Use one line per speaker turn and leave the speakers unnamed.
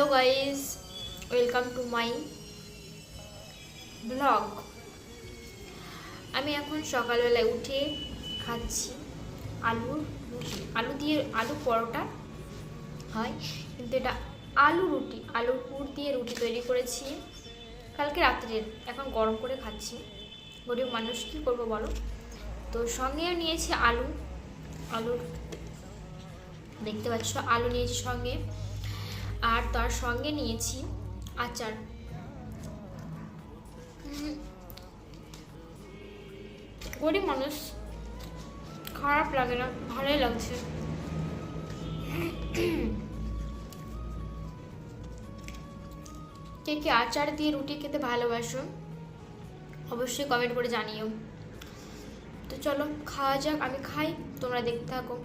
Hello guys, welcome to my blog. আমি এখন সকালবেলায় উঠে খাচ্ছি আলু দিয়ে আলু পরোটা হয়, কিন্তু এটা আলু রুটি, আলুর পুর দিয়ে রুটি তৈরি করেছি কালকে রাত্রের। এখন গরম করে খাচ্ছি। গরিব মানুষ কী করবো বলো। তো সঙ্গেও নিয়েছি আলুর দেখতে পাচ্ছ, আলু নিয়েছি সঙ্গে, আর তার সঙ্গে নিয়েছি আচার। গরিব মানুষ, খারাপ লাগে না, ভালোই লাগছে। কে কে আচার দিয়ে রুটি খেতে ভালোবাসো অবশ্যই কমেন্ট করে জানিও। তো চলো খাওয়া যাক, আমি খাই, তোমরা দেখতে থাকো।